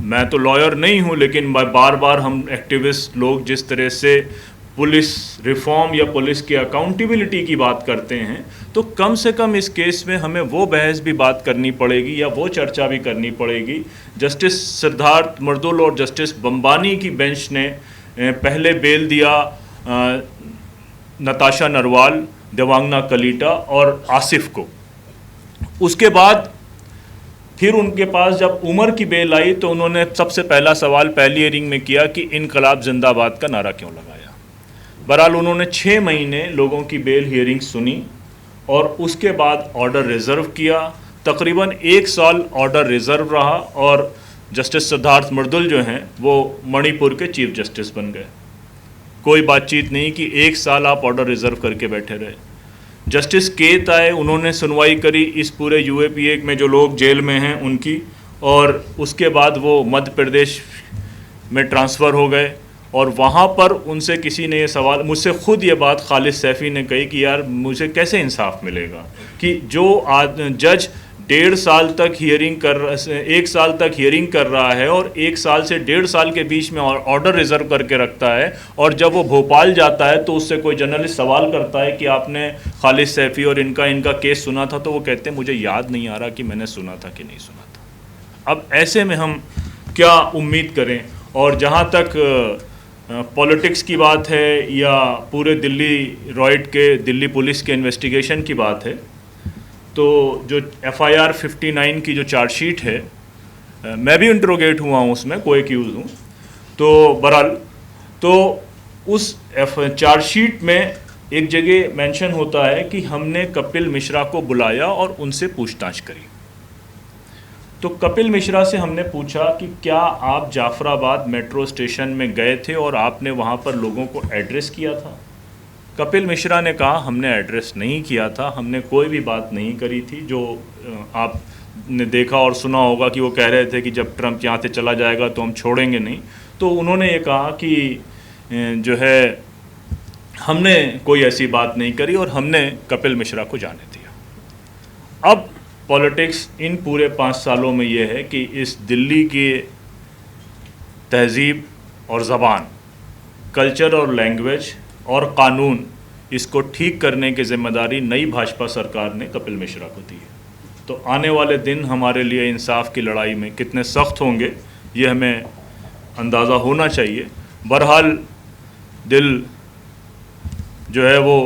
मैं तो लॉयर नहीं हूँ, लेकिन बार बार हम एक्टिविस्ट लोग जिस तरह से पुलिस रिफॉर्म या पुलिस की अकाउंटेबिलिटी की बात करते हैं, तो कम से कम इस केस में हमें वो बहस भी बात करनी पड़ेगी या वो चर्चा भी करनी पड़ेगी। जस्टिस सिद्धार्थ मर्दुल और जस्टिस बंबानी की बेंच ने पहले बेल दिया नताशा नरवाल, देवांगना कलीटा और आसिफ को। उसके बाद फिर उनके पास जब उमर की बेल आई तो उन्होंने सबसे पहला सवाल पहली हियरिंग में किया कि इनकलाब जिंदाबाद का नारा क्यों लगाया। बहरहाल उन्होंने 6 महीने लोगों की बेल हियरिंग सुनी और उसके बाद ऑर्डर रिज़र्व किया। तकरीबन 1 साल ऑर्डर रिज़र्व रहा और जस्टिस सिद्धार्थ मर्दुल जो हैं वो मणिपुर के चीफ जस्टिस बन गए। कोई बातचीत नहीं कि 1 साल आप ऑर्डर रिज़र्व करके बैठे रहे। जस्टिस केत आए, उन्होंने सुनवाई करी इस पूरे यूएपीए में जो लोग जेल में हैं उनकी, और उसके बाद वो मध्य प्रदेश में ट्रांसफ़र हो गए और वहाँ पर उनसे किसी ने ये सवाल, मुझसे ख़ुद ये बात खालिद सैफ़ी ने कही कि यार मुझे कैसे इंसाफ मिलेगा कि जो जज 1.5 साल तक हियरिंग कर 1 साल तक हियरिंग कर रहा है और 1 साल से 1.5 साल के बीच में ऑर्डर रिज़र्व करके रखता है, और जब वो भोपाल जाता है तो उससे कोई जर्नलिस्ट सवाल करता है कि आपने खालिद सैफ़ी और इनका केस सुना था, तो वो कहते हैं मुझे याद नहीं आ रहा कि मैंने सुना था कि नहीं सुना था। अब ऐसे में हम क्या उम्मीद करें। और जहाँ तक पॉलिटिक्स की बात है या पूरे दिल्ली रॉयट के दिल्ली पुलिस के इन्वेस्टिगेशन की बात है, तो जो FIR 59 की जो चार्जशीट है, मैं भी इंट्रोगेट हुआ हूँ उसमें, को एक्यूज़ हूँ। तो बहरहाल तो उस चार्जशीट में एक जगह मेंशन होता है कि हमने कपिल मिश्रा को बुलाया और उनसे पूछताछ करी। तो कपिल मिश्रा से हमने पूछा कि क्या आप जाफराबाद मेट्रो स्टेशन में गए थे और आपने वहाँ पर लोगों को एड्रेस किया था। कपिल मिश्रा ने कहा हमने एड्रेस नहीं किया था, हमने कोई भी बात नहीं करी थी। जो आपने देखा और सुना होगा कि वो कह रहे थे कि जब ट्रंप यहाँ से चला जाएगा तो हम छोड़ेंगे नहीं। तो उन्होंने ये कहा कि जो है हमने कोई ऐसी बात नहीं करी और हमने कपिल मिश्रा को जाने दिया। अब पॉलिटिक्स इन पूरे 5 सालों में ये है कि इस दिल्ली की तहज़ीब और ज़बान, कल्चर और लैंग्वेज और कानून, इसको ठीक करने की ज़िम्मेदारी नई भाजपा सरकार ने कपिल मिश्रा को दी है। तो आने वाले दिन हमारे लिए इंसाफ की लड़ाई में कितने सख्त होंगे ये हमें अंदाज़ा होना चाहिए। बहरहाल दिल जो है वो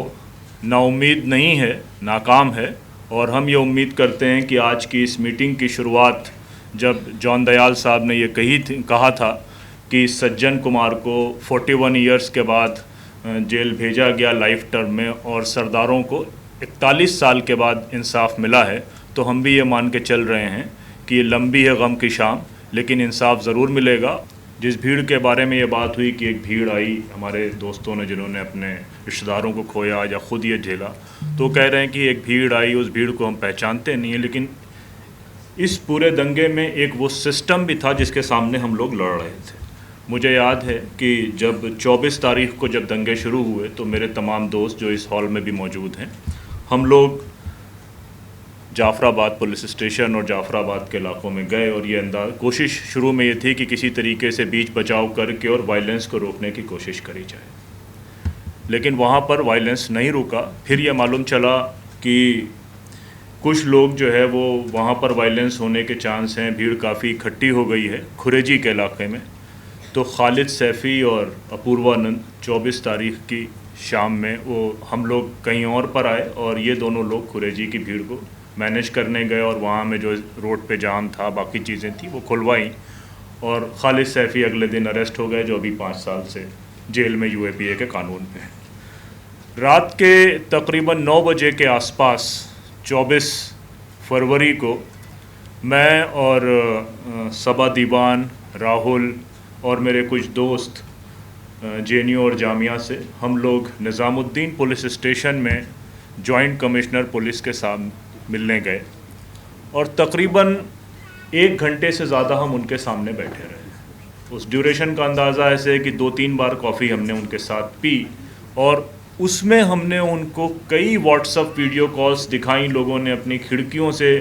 नाउम्मीद नहीं है, नाकाम है, और हम ये उम्मीद करते हैं कि आज की इस मीटिंग की शुरुआत जब जॉन दयाल साहब ने ये कहा था कि सज्जन कुमार को 41 ईयर्स के बाद जेल भेजा गया लाइफ टर्म में और सरदारों को 41 साल के बाद इंसाफ मिला है, तो हम भी ये मान के चल रहे हैं कि ये लंबी है गम की शाम, लेकिन इंसाफ ज़रूर मिलेगा। जिस भीड़ के बारे में ये बात हुई कि एक भीड़ आई हमारे दोस्तों ने जिन्होंने अपने रिश्तेदारों को खोया या ख़ुद ये झेला, तो कह रहे हैं कि एक भीड़ आई, उस भीड़ को हम पहचानते नहीं हैं, लेकिन इस पूरे दंगे में एक वो सिस्टम भी था जिसके सामने हम लोग लड़ रहे थे। मुझे याद है कि जब 24 तारीख को जब दंगे शुरू हुए तो मेरे तमाम दोस्त जो इस हॉल में भी मौजूद हैं, हम लोग जाफराबाद पुलिस स्टेशन और जाफराबाद के इलाकों में गए और ये कोशिश शुरू में ये थी कि किसी तरीके से बीच बचाव करके और वायलेंस को रोकने की कोशिश करी जाए, लेकिन वहाँ पर वायलेंस नहीं रुका। फिर ये मालूम चला कि कुछ लोग जो है वो वहाँ पर वायलेंस होने के चांस हैं, भीड़ काफ़ी इकट्ठी हो गई है खुरेजी के इलाके में। तो खालिद सैफ़ी और अपूर्वानंद 24 तारीख की शाम में वो हम लोग कहीं और पर आए और ये दोनों लोग खुरेजी की भीड़ को मैनेज करने गए और वहाँ में जो रोड पे जाम था, बाकी चीज़ें थी, वो खुलवाई और खालिद सैफ़ी अगले दिन अरेस्ट हो गए, जो अभी 5 साल से जेल में यूएपीए के कानून पे है। रात के तकरीबन 9 बजे के आसपास 24 फरवरी को मैं और सबा दीवान, राहुल और मेरे कुछ दोस्त JNU और जामिया से हम लोग निज़ामुद्दीन पुलिस स्टेशन में जॉइंट कमिश्नर पुलिस के साथ मिलने गए और तकरीबन 1 घंटे से ज़्यादा हम उनके सामने बैठे रहे। उस ड्यूरेशन का अंदाज़ा ऐसे है कि 2-3 बार कॉफ़ी हमने उनके साथ पी और उसमें हमने उनको कई व्हाट्सएप वीडियो कॉल्स दिखाई, लोगों ने अपनी खिड़कियों से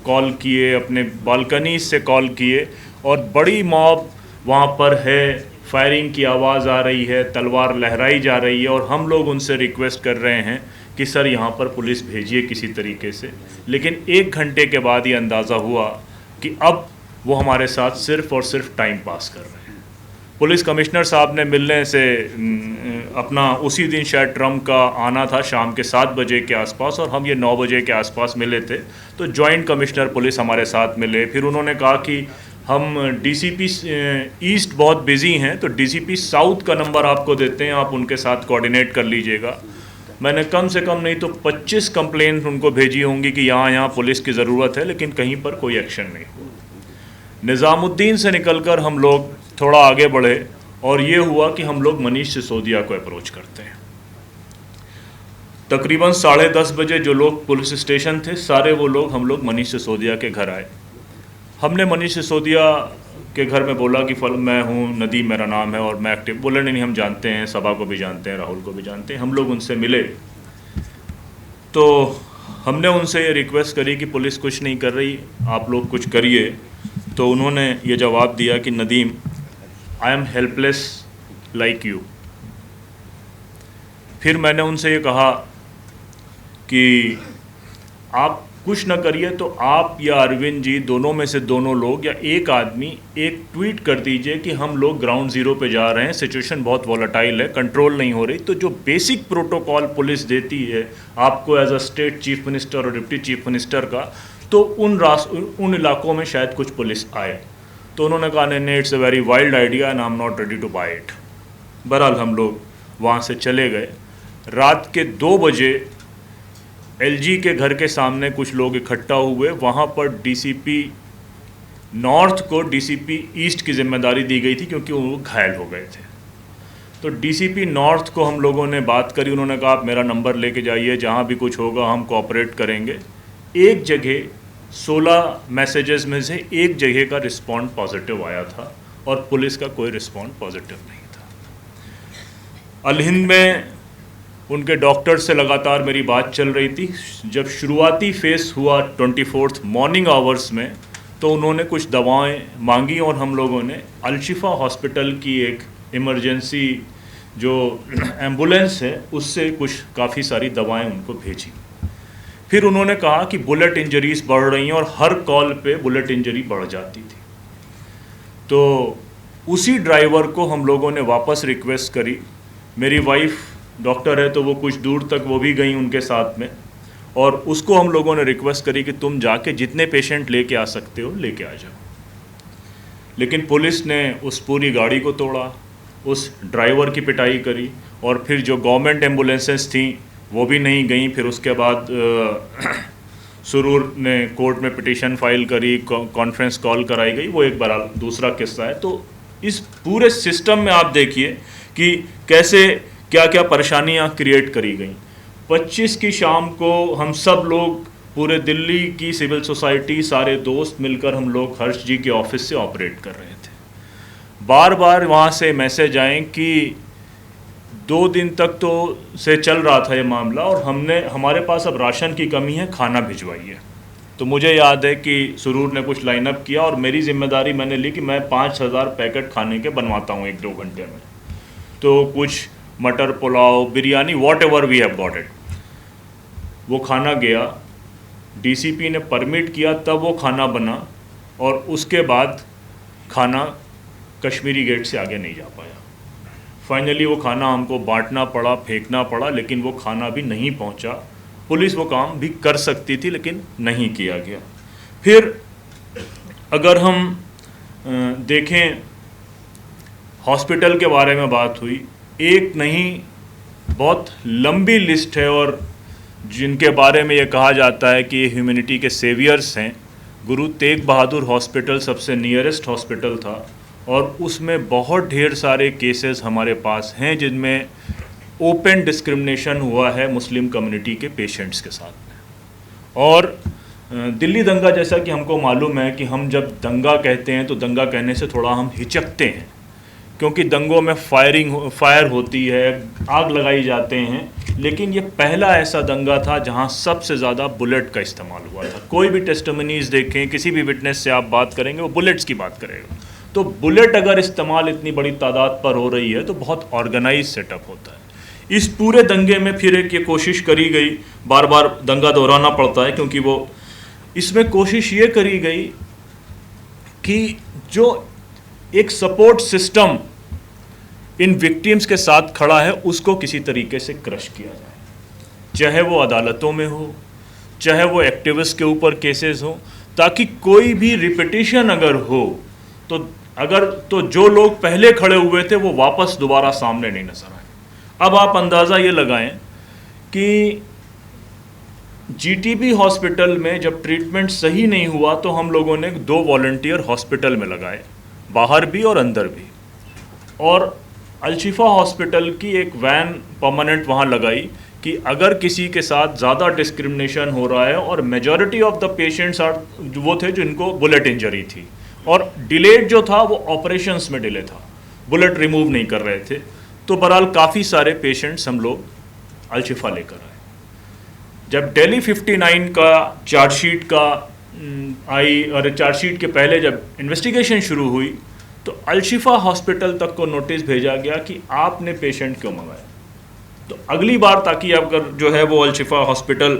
कॉल किए, अपने बालकनी से कॉल किए और बड़ी मॉब वहाँ पर है, फायरिंग की आवाज़ आ रही है, तलवार लहराई जा रही है, और हम लोग उनसे रिक्वेस्ट कर रहे हैं कि सर यहाँ पर पुलिस भेजिए किसी तरीके से। लेकिन 1 घंटे के बाद ये अंदाज़ा हुआ कि अब वो हमारे साथ सिर्फ़ और सिर्फ टाइम पास कर रहे हैं। पुलिस कमिश्नर साहब ने मिलने से अपना उसी दिन शायद ट्रम्प का आना था शाम के 7 बजे के आसपास, और हम ये 9 बजे के आसपास मिले थे। तो जॉइंट कमिश्नर पुलिस हमारे साथ मिले। फिर उन्होंने कहा कि हम डीसीपी ईस्ट बहुत बिज़ी हैं, तो डीसीपी साउथ का नंबर आपको देते हैं, आप उनके साथ कोऑर्डिनेट कर लीजिएगा। मैंने कम से कम नहीं तो 25 कंप्लेंट उनको भेजी होंगी कि यहाँ पुलिस की ज़रूरत है, लेकिन कहीं पर कोई एक्शन नहीं हुआ। निज़ामुद्दीन से निकलकर हम लोग थोड़ा आगे बढ़े और ये हुआ कि हम लोग मनीष सिसोदिया को अप्रोच करते हैं। तकरीबन 10:30 बजे जो लोग पुलिस स्टेशन थे, सारे वो लोग हम लोग मनीष सिसोदिया के घर आए। हमने मनीष सिसोदिया के घर में बोला कि मैं हूँ, नदीम मेरा नाम है और मैं एक्टिव। बोले नहीं, हम जानते हैं, सभा को भी जानते हैं, राहुल को भी जानते हैं। हम लोग उनसे मिले तो हमने उनसे ये रिक्वेस्ट करी कि पुलिस कुछ नहीं कर रही, आप लोग कुछ करिए। तो उन्होंने ये जवाब दिया कि Nadeem, I am helpless like you. फिर मैंने उनसे ये कहा कि आप कुछ ना करिए तो आप या अरविंद जी दोनों में से दोनों लोग या एक आदमी एक ट्वीट कर दीजिए कि हम लोग ग्राउंड ज़ीरो पे जा रहे हैं, सिचुएशन बहुत वॉलेटाइल है, कंट्रोल नहीं हो रही। तो जो बेसिक प्रोटोकॉल पुलिस देती है आपको as a state chief minister और डिप्टी चीफ मिनिस्टर का, तो उन इलाकों में शायद कुछ पुलिस आए। तो उन्होंने कहा नहीं, it's a very wild idea and I am not ready to buy it. बहरहाल हम लोग वहाँ से चले गए। रात के 2 बजे एलजी के घर के सामने कुछ लोग इकट्ठा हुए। वहाँ पर डीसीपी नॉर्थ को डीसीपी ईस्ट की जिम्मेदारी दी गई थी क्योंकि वो घायल हो गए थे। तो डीसीपी नॉर्थ को हम लोगों ने बात करी। उन्होंने कहा आप मेरा नंबर लेके जाइए, जहाँ भी कुछ होगा हम कोऑपरेट करेंगे। एक जगह 16 मैसेजेस में से एक जगह का रिस्पॉन्ड पॉजिटिव आया था और पुलिस का कोई रिस्पॉन्ड पॉजिटिव नहीं था। अल हिंद में उनके डॉक्टर से लगातार मेरी बात चल रही थी। जब शुरुआती फेस हुआ 24th मॉर्निंग आवर्स में, तो उन्होंने कुछ दवाएं मांगी और हम लोगों ने अलशिफा हॉस्पिटल की एक इमरजेंसी जो एम्बुलेंस है उससे कुछ काफ़ी सारी दवाएं उनको भेजी। फिर उन्होंने कहा कि बुलेट इंजरीज बढ़ रही हैं और हर कॉल पे बुलेट इंजरी बढ़ जाती थी। तो उसी ड्राइवर को हम लोगों ने वापस रिक्वेस्ट करी। मेरी वाइफ डॉक्टर है तो वो कुछ दूर तक वो भी गई उनके साथ में, और उसको हम लोगों ने रिक्वेस्ट करी कि तुम जाके जितने पेशेंट लेके आ सकते हो लेके आ जाओ। लेकिन पुलिस ने उस पूरी गाड़ी को तोड़ा, उस ड्राइवर की पिटाई करी, और फिर जो गवर्नमेंट एम्बुलेंसेस थी वो भी नहीं गई। फिर उसके बाद सुरूर ने कोर्ट में पिटीशन फाइल करी, कॉन्फ्रेंस कॉल कराई गई, वो एक बार दूसरा किस्सा है। तो इस पूरे सिस्टम में आप देखिए कि कैसे क्या क्या परेशानियां क्रिएट करी गई। 25 की शाम को हम सब लोग, पूरे दिल्ली की सिविल सोसाइटी, सारे दोस्त मिलकर हम लोग हर्ष जी के ऑफिस से ऑपरेट कर रहे थे। बार बार वहाँ से मैसेज आए कि 2 दिन तक तो से चल रहा था ये मामला और हमारे पास अब राशन की कमी है, खाना भिजवाइए। तो मुझे याद है कि सुरूर ने कुछ लाइनअप किया और मेरी जिम्मेदारी मैंने ली कि मैं 5000 पैकेट खाने के बनवाता हूँ 1-2 घंटे में। तो कुछ मटर पुलाव, biryani, whatever we have got it, वो खाना गया। डीसीपी ने परमिट किया तब वो खाना बना, और उसके बाद खाना कश्मीरी गेट से आगे नहीं जा पाया। फाइनली वो खाना हमको बांटना पड़ा, फेंकना पड़ा, लेकिन वो खाना भी नहीं पहुंचा। पुलिस वो काम भी कर सकती थी लेकिन नहीं किया गया। फिर अगर हम देखें, हॉस्पिटल के बारे में बात हुई, एक नहीं बहुत लंबी लिस्ट है, और जिनके बारे में ये कहा जाता है कि ये ह्यूमैनिटी के सेवियर्स हैं। गुरु तेग बहादुर हॉस्पिटल सबसे नियरेस्ट हॉस्पिटल था, और उसमें बहुत ढेर सारे केसेस हमारे पास हैं जिनमें ओपन डिस्क्रिमिनेशन हुआ है मुस्लिम कम्युनिटी के पेशेंट्स के साथ में। और दिल्ली दंगा, जैसा कि हमको मालूम है कि हम जब दंगा कहते हैं तो दंगा कहने से थोड़ा हम हिचकते हैं, क्योंकि दंगों में फायर होती है, आग लगाई जाते हैं, लेकिन ये पहला ऐसा दंगा था जहां सबसे ज़्यादा बुलेट का इस्तेमाल हुआ था। कोई भी टेस्टिमनीज देखें, किसी भी विटनेस से आप बात करेंगे वो बुलेट्स की बात करेगा। तो बुलेट अगर इस्तेमाल इतनी बड़ी तादाद पर हो रही है तो बहुत ऑर्गेनाइज सेटअप होता है। इस पूरे दंगे में फिर एक ये कोशिश करी गई, बार बार दंगा दोहराना पड़ता है क्योंकि वो इसमें कोशिश ये करी गई कि जो एक सपोर्ट सिस्टम इन विक्टिम्स के साथ खड़ा है उसको किसी तरीके से क्रश किया जाए, चाहे वो अदालतों में हो, चाहे वो एक्टिविस्ट के ऊपर केसेस हो, ताकि कोई भी रिपीटिशन अगर हो तो जो लोग पहले खड़े हुए थे वो वापस दोबारा सामने नहीं नजर आए। अब आप अंदाज़ा ये लगाएं कि जीटीबी हॉस्पिटल में जब ट्रीटमेंट सही नहीं हुआ तो हम लोगों ने 2 वॉलंटियर हॉस्पिटल में लगाए, बाहर भी और अंदर भी, और अलशिफा हॉस्पिटल की एक वैन परमानेंट वहाँ लगाई कि अगर किसी के साथ ज़्यादा डिस्क्रिमिनेशन हो रहा है, और मेजॉरिटी ऑफ द पेशेंट्स वो थे जिनको बुलेट इंजरी थी, और डिलेड जो था वो ऑपरेशंस में डिले था, बुलेट रिमूव नहीं कर रहे थे, तो बहरहाल काफ़ी सारे पेशेंट्स हम लोग अलशिफा लेकर आए। जब दिल्ली 59 का चार्जशीट का आई, और चार्जशीट के पहले जब इन्वेस्टिगेशन शुरू हुई तो अलशिफा हॉस्पिटल तक को नोटिस भेजा गया कि आपने पेशेंट क्यों मंगाया। तो अगली बार ताकि अगर जो है वो अलशिफा हॉस्पिटल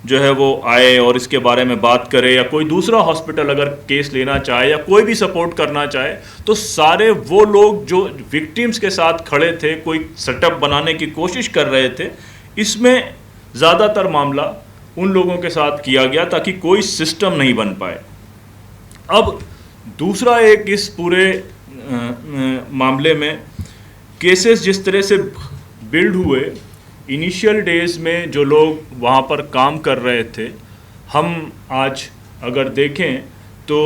जो है वो आए और इसके बारे में बात करे, या कोई दूसरा हॉस्पिटल अगर केस लेना चाहे या कोई भी सपोर्ट करना चाहे, तो सारे वो लोग जो विक्टिम्स के साथ खड़े थे, कोई सेटअप बनाने की कोशिश कर रहे थे, इसमें ज़्यादातर मामला उन लोगों के साथ किया गया ताकि कोई सिस्टम नहीं बन पाए। अब दूसरा एक इस पूरे मामले में केसेस जिस तरह से बिल्ड हुए, इनिशियल डेज में जो लोग वहाँ पर काम कर रहे थे, हम आज अगर देखें तो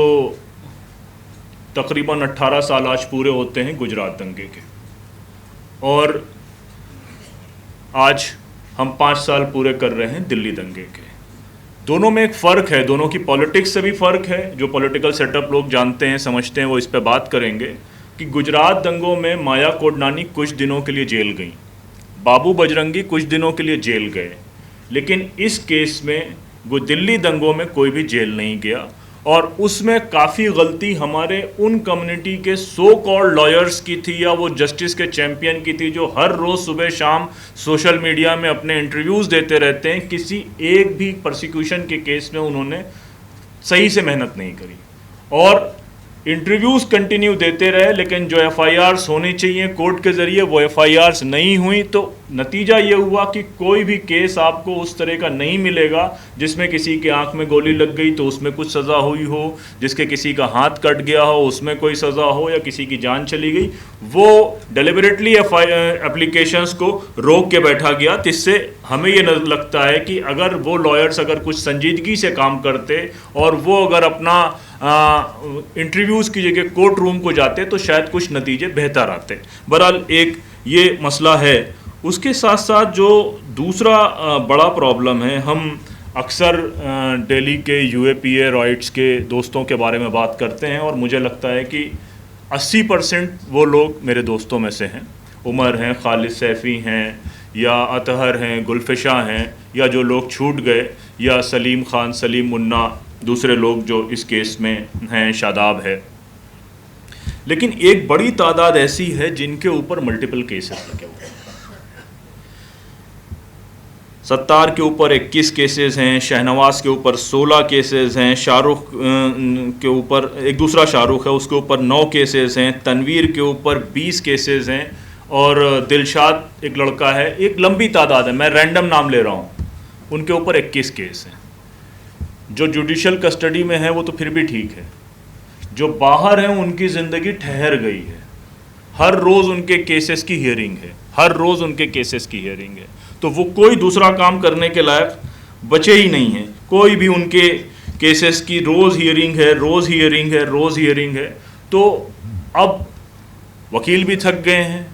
तकरीबन 18 साल आज पूरे होते हैं गुजरात दंगे के, और आज हम 5 साल पूरे कर रहे हैं दिल्ली दंगे के। दोनों में एक फ़र्क है, दोनों की पॉलिटिक्स से भी फ़र्क है, जो पॉलिटिकल सेटअप लोग जानते हैं समझते हैं वो इस पे बात करेंगे कि गुजरात दंगों में माया कोडनानी कुछ दिनों के लिए जेल गई, बाबू बजरंगी कुछ दिनों के लिए जेल गए, लेकिन इस केस में दिल्ली दंगों में कोई भी जेल नहीं गया, और उसमें काफ़ी गलती हमारे उन कम्युनिटी के सो कॉल्ड लॉयर्स की थी या वो जस्टिस के चैम्पियन की थी, जो हर रोज़ सुबह शाम सोशल मीडिया में अपने इंटरव्यूज़ देते रहते हैं। किसी एक भी प्रोसिक्यूशन के केस में उन्होंने सही से मेहनत नहीं करी, और इंटरव्यूज़ कंटिन्यू देते रहे, लेकिन जो एफआईआर्स होनी चाहिए कोर्ट के ज़रिए वो एफआईआर्स नहीं हुई। तो नतीजा ये हुआ कि कोई भी केस आपको उस तरह का नहीं मिलेगा जिसमें किसी के आंख में गोली लग गई तो उसमें कुछ सज़ा हुई हो, जिसके किसी का हाथ कट गया हो उसमें कोई सज़ा हो, या किसी की जान चली गई। वो डेलिबरेटली एप्लीकेशंस को रोक के बैठा गया, जिससे हमें ये लगता है कि अगर वो लॉयर्स अगर कुछ संजीदगी से काम करते और वो अगर अपना इंटरव्यूज़ की जगह कोर्ट रूम को जाते तो शायद कुछ नतीजे बेहतर आते। बहरहाल एक ये मसला है। उसके साथ साथ जो दूसरा बड़ा प्रॉब्लम है, हम अक्सर दिल्ली के यूएपीए राइट्स के दोस्तों के बारे में बात करते हैं, और मुझे लगता है कि 80% वो लोग मेरे दोस्तों में से हैं। उमर हैं, खालिद सैफ़ी हैं, या अतहर हैं, गुलफिशा हैं, या जो लोग छूट गए, या सलीम खान, सलीम मुन्ना, दूसरे लोग जो इस केस में हैं, शादाब है। लेकिन एक बड़ी तादाद ऐसी है जिनके ऊपर मल्टीपल केसेस लगे हुए हैं। सत्तार के ऊपर 21 केसेस हैं, शहनवाज के ऊपर 16 केसेस हैं, शाहरुख के ऊपर, एक दूसरा शाहरुख है उसके ऊपर 9 केसेस हैं, तनवीर के ऊपर 20 केसेस हैं, और दिलशाद एक लड़का है, एक लंबी तादाद है, मैं रैंडम नाम ले रहा हूँ, उनके ऊपर 21 केस हैं। जो जुडिशल कस्टडी में है वो तो फिर भी ठीक है, जो बाहर हैं उनकी ज़िंदगी ठहर गई है। हर रोज़ उनके केसेस की हियरिंग है, हर रोज़ उनके केसेस की हियरिंग है, तो वो कोई दूसरा काम करने के लायक बचे ही नहीं हैं। कोई भी उनके केसेस की रोज़ हियरिंग है, रोज़ हियरिंग है, रोज़ हियरिंग है। तो अब वकील भी थक गए हैं,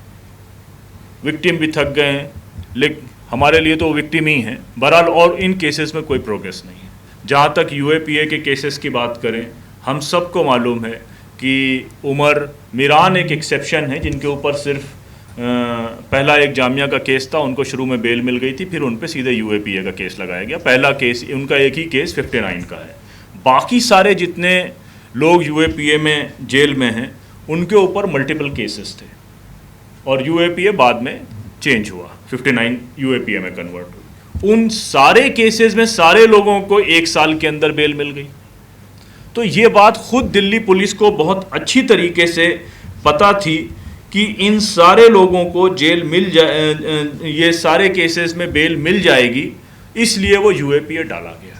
विक्टिम भी थक गए हैं, लेकिन हमारे लिए तो विक्टिम ही हैं बहरहाल, और इन केसेस में कोई प्रोग्रेस नहीं है। जहाँ तक यूएपीए के केसेस की बात करें, हम सबको मालूम है कि उमर मीरान एक एक्सेप्शन है जिनके ऊपर सिर्फ पहला एक जामिया का केस था, उनको शुरू में बेल मिल गई थी, फिर उन पे सीधे यूएपीए का केस लगाया गया। पहला केस उनका एक ही केस 59 का है। बाकी सारे जितने लोग यूएपीए में जेल में हैं उनके ऊपर मल्टीपल केसेस थे और यूएपीए बाद में चेंज हुआ, 59 यूएपीए में कन्वर्ट हुई। उन सारे केसेस में सारे लोगों को 1 साल के अंदर बेल मिल गई। तो ये बात खुद दिल्ली पुलिस को बहुत अच्छी तरीके से पता थी कि इन सारे लोगों को जेल मिल जाए, ये सारे केसेस में बेल मिल जाएगी, इसलिए वो यूएपीए डाला गया।